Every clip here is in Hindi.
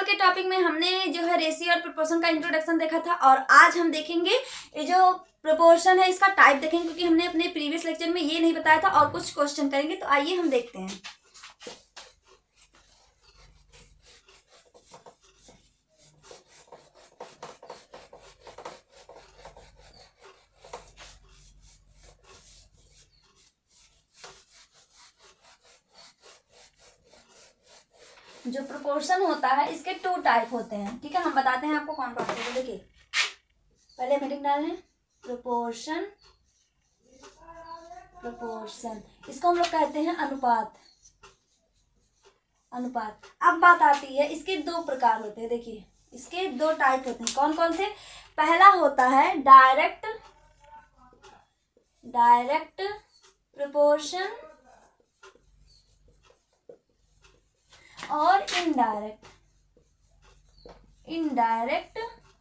के टॉपिक में हमने जो है रेशियो और प्रोपोर्शन का इंट्रोडक्शन देखा था, और आज हम देखेंगे ये जो प्रोपोर्शन है इसका टाइप देखेंगे, क्योंकि हमने अपने प्रीवियस लेक्चर में ये नहीं बताया था और कुछ क्वेश्चन करेंगे। तो आइए हम देखते हैं। जो प्रोपोर्शन होता है इसके 2 टाइप होते हैं, ठीक है। हम बताते हैं आपको कौन कौन से। देखिए पहले हम हेडिंग डाल लें प्रोपोर्शन। प्रोपोर्शन इसको हम लोग कहते हैं अनुपात। अनुपात। अब बात आती है, इसके 2 प्रकार होते हैं। देखिए इसके 2 टाइप होते हैं। कौन कौन से? पहला होता है डायरेक्ट प्रोपोर्शन और इनडायरेक्ट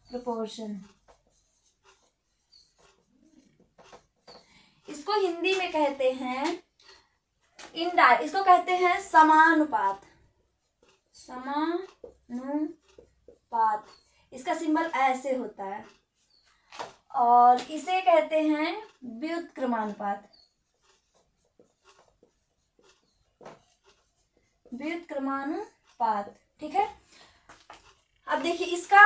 प्रोपोर्शन। इसको हिंदी में कहते हैं इसको कहते हैं समानुपात। इसका सिंबल ऐसे होता है। और इसे कहते हैं व्युत्क्रमानुपात। ठीक है। अब देखिए इसका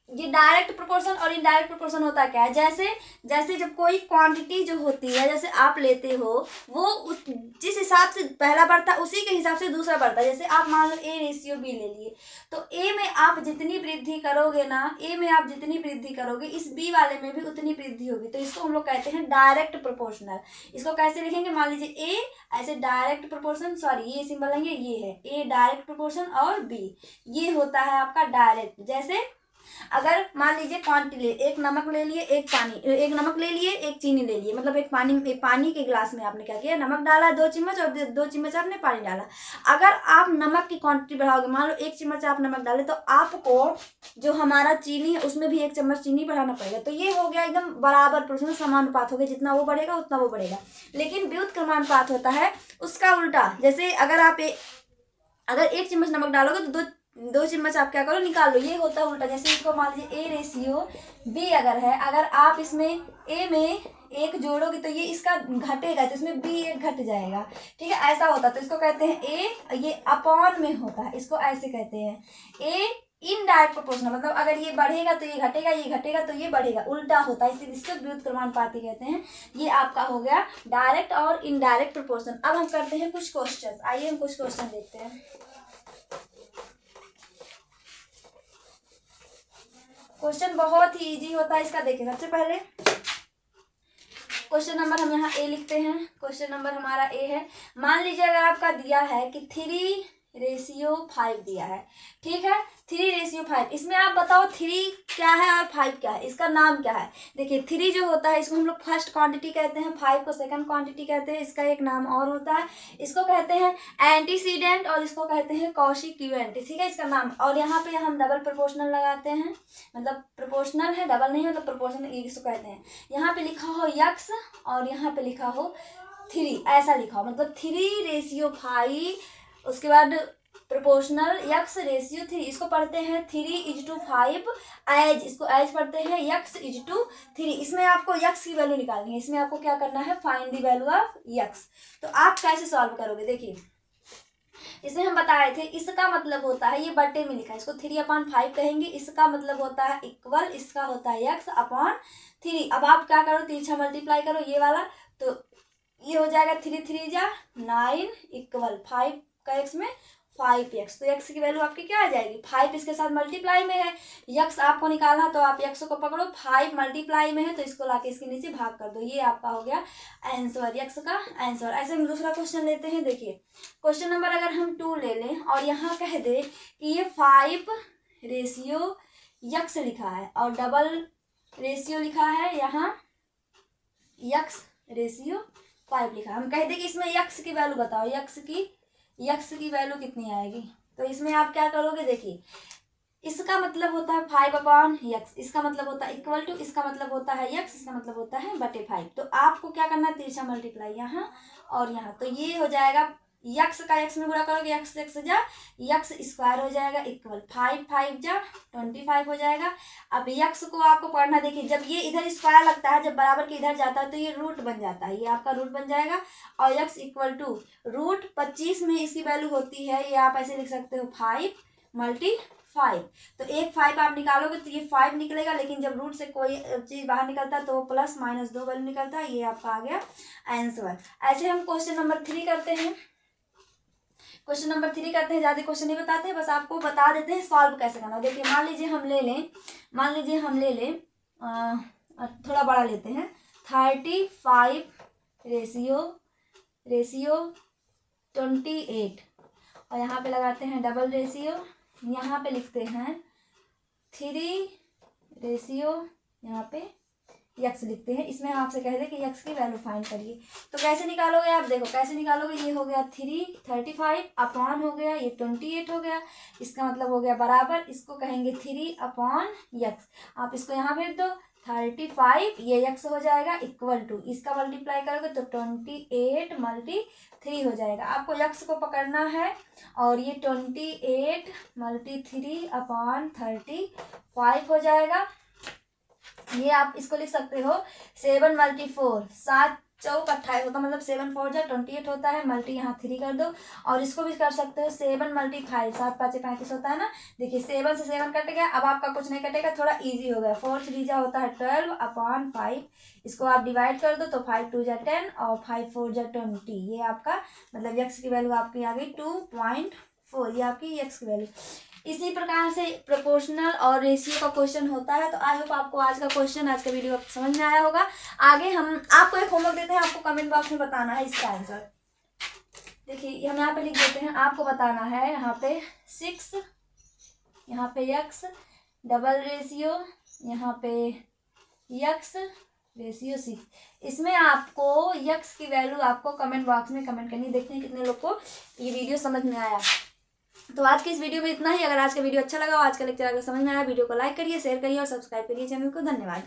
ये डायरेक्ट प्रोपोर्शन और इनडायरेक्ट प्रोपोर्शन होता क्या है। जैसे जब कोई क्वांटिटी जो होती है, जैसे आप लेते हो, वो जिस हिसाब से पहला बढ़ता है उसी के हिसाब से दूसरा बढ़ता है। जैसे आप मान लो A रेशियो B ले लिए, तो A में आप जितनी वृद्धि करोगे ना, इस B वाले में भी उतनी वृद्धि होगी। तो इसको हम लोग कहते हैं डायरेक्ट प्रोपोर्शनल। इसको कैसे लिखेंगे? मान लीजिए A ऐसे डायरेक्ट प्रोपोर्शन, सॉरी ये सिंबल लेंगे, ये है A डायरेक्ट प्रोपोर्शन और B ये होता है आपका डायरेक्ट। जैसे अगर मान लीजिए क्वांटिटी ले, एक नमक ले लिए, एक चीनी ले लिए, मतलब एक पानी के गिलास में आपने क्या किया, नमक डाला 2 चम्मच और 2 चम्मच आपने पानी डाला। अगर आप नमक की क्वांटिटी बढ़ाओगे, मान लो 1 चम्मच आप नमक डाले, तो आपको जो हमारा चीनी है उसमें भी 1 चम्मच चीनी बढ़ाना पड़ेगा। तो ये हो गया एकदम बराबर प्रोपोर्शनल, समानुपात हो गया। जितना वो बढ़ेगा उतना वो बढ़ेगा। लेकिन व्युत्क्रमानुपात होता है उसका उल्टा। जैसे अगर 1 चम्मच नमक डालोगे तो 2 चम्मच आप क्या करो, निकाल लो। ये होता है उल्टा। जैसे इसको मान लीजिए A रेशियो B अगर है, अगर आप इसमें A में 1 जोड़ोगे तो ये इसका घटेगा, तो इसमें B 1 घट जाएगा। ठीक है, ऐसा होता है। तो इसको कहते हैं A, ये अपॉन में होता है, इसको ऐसे कहते हैं A इनडायरेक्ट प्रोपोर्शनल। मतलब अगर ये बढ़ेगा तो ये घटेगा, ये घटेगा तो ये बढ़ेगा, उल्टा होता है, इसलिए इसको व्युत्क्रमानुपात कहते हैं। ये आपका हो गया डायरेक्ट और इनडायरेक्ट प्रोपोर्शन। अब हम करते हैं कुछ क्वेश्चन। आइए हम कुछ क्वेश्चन देखते हैं। क्वेश्चन बहुत ही इजी होता है इसका। देखिए सबसे पहले क्वेश्चन नंबर हम यहाँ A लिखते हैं। क्वेश्चन नंबर हमारा A है। मान लीजिए अगर आपका दिया है कि 3:5 दिया है, ठीक है, 3:5। इसमें आप बताओ 3 क्या है और 5 क्या है, इसका नाम क्या है। देखिए 3 जो होता है इसको हम लोग फर्स्ट क्वांटिटी कहते हैं, 5 को सेकंड क्वांटिटी कहते हैं। इसका एक नाम और होता है, इसको कहते हैं एंटीसीडेंट और इसको कहते हैं कॉशिक्यूएंट। ठीक है, इसका नाम। और यहाँ पे हम डबल प्रोपोर्शनल लगाते हैं, मतलब प्रोपोर्शनल है, डबल नहीं, मतलब प्रोपोर्शनल इसको कहते हैं। यहाँ पे लिखा हो यक्स और यहाँ पे लिखा हो 3, ऐसा लिखा हो, मतलब 3:5। उसके बाद प्रोपोर्शनल यक्स रेशियो 3, इसको पढ़ते हैं 3:5 एज, इसको एज पढ़ते हैं यक्स 3। इसमें आपको यक्स की वैल्यू निकालनी है। इसमें आपको क्या करना है, find the value of x. तो आप कैसे सॉल्व करोगे? देखिए इसमें हम बताए थे, इसका मतलब होता है, ये बटे में लिखा है, इसको 3/5 कहेंगे। इसका मतलब होता है इक्वल, इसका होता है यक्स अपॉन 3। अब आप क्या करो, तिरछा मल्टीप्लाई करो ये वाला, तो ये हो जाएगा 3 3 जा 9 इक्वल 5 का एक्स में 5x। तो x की वैल्यू आपकी क्या आ जाएगी, 5 इसके साथ मल्टीप्लाई में है। x आपको निकालना, तो आप x को पकड़ो, 5 मल्टीप्लाई में है तो इसको लाके इसके नीचे भाग कर दो। ये आपका हो गया आंसर, x का आंसर। ऐसे हम दूसरा क्वेश्चन लेते हैं। देखिए क्वेश्चन नंबर अगर हम 2 ले लें और यहाँ कह दे कि ये 5:x लिखा है और डबल रेशियो लिखा है, यहाँ x:5 लिखा है। हम कह दे कि इसमें x की वैल्यू बताओ, यक्स की वैल्यू कितनी आएगी। तो इसमें आप क्या करोगे, देखिए इसका मतलब होता है 5/x, इसका मतलब होता है इक्वल टू, इसका मतलब होता है x, इसका मतलब होता है बटे 5। तो आपको क्या करना है, तिरछा मल्टीप्लाई यहाँ और यहाँ, तो ये हो जाएगा यक्स का यक्स में गुणा करोगे, यक्स यक्स जा यक्स स्क्वायर हो जाएगा इक्वल 5 5 जा 25 हो जाएगा। अब यक्स को आपको पढ़ना, देखिए जब ये इधर स्क्वायर लगता है, जब बराबर के इधर जाता है तो ये रूट बन जाता है, ये आपका रूट बन जाएगा। और यक्स इक्वल टू रूट 25 में इसकी वैल्यू होती है, ये आप ऐसे लिख सकते हो 5 × 5। तो एक 5 आप निकालोगे तो ये 5 निकलेगा, लेकिन जब रूट से कोई चीज बाहर निकलता है तो वो प्लस माइनस 2 वैल्यू निकलता है। ये आपका आ गया आंसर। ऐसे हम क्वेश्चन नंबर 3 करते हैं। क्वेश्चन नंबर 3 करते हैं, ज्यादा क्वेश्चन नहीं बताते, बस आपको बता देते हैं सॉल्व कैसे करना। देखिए मान लीजिए हम ले लें थोड़ा बड़ा लेते हैं 35 रेशियो 28 और यहाँ पे लगाते हैं डबल रेशियो, यहाँ पे लिखते हैं 3 रेशियो यहाँ पे यक्स लिखते हैं। इसमें आपसे कह दे कि यक्स की वैल्यू फाइंड करिए, तो कैसे निकालोगे आप, देखो कैसे निकालोगे। ये हो गया 35 अपॉन हो गया ये 28 हो गया, इसका मतलब हो गया बराबर, इसको कहेंगे 3/यक्स। आप इसको यहाँ भेज दो 35 ये यक्स हो जाएगा इक्वल टू, इसका मल्टीप्लाई करोगे तो 28 × 3 हो जाएगा। आपको यक्स को पकड़ना है और ये 28 × 3/35 हो जाएगा। ये आप इसको लिख सकते हो 7 × 4 7 चौक 28 होता, मतलब 7 4 जा 28 होता है, मल्टी यहाँ 3 कर दो। और इसको भी कर सकते हो 7 × 5 7 5 35 होता है ना। देखिए 7 से 7 कट गया, अब आपका कुछ नहीं कटेगा, थोड़ा इजी हो गया। 4 3 जा होता है 12/5, इसको आप डिवाइड कर दो तो 5 2 जा 10 और 5 4 जा 20। ये आपका मतलब यक्स की वैल्यू आपकी आ गई 2.4, ये आपकी यक्स की वैल्यू। इसी प्रकार से प्रोपोर्शनल और रेशियो का क्वेश्चन होता है। तो आई होप आपको आज का वीडियो आपको समझ में आया होगा। आगे हम आपको एक होमवर्क देते हैं, आपको कमेंट बॉक्स में बताना है इसका आंसर। देखिए हम यहाँ पे लिख देते हैं, आपको बताना है यहाँ पे 6, यहाँ पे यक्स डबल रेशियो, यहाँ पे यक्स रेशियो 6। इसमें आपको यक्स की वैल्यू आपको कमेंट बॉक्स में कमेंट करनी, देखते हैं कितने लोग को ये वीडियो समझ में आया। तो आज के इस वीडियो में इतना ही। अगर आज का वीडियो अच्छा लगा, आज का लेक्चर अगर समझ में आया, वीडियो को लाइक करिए, शेयर करिए और सब्सक्राइब करिए चैनल को। धन्यवाद।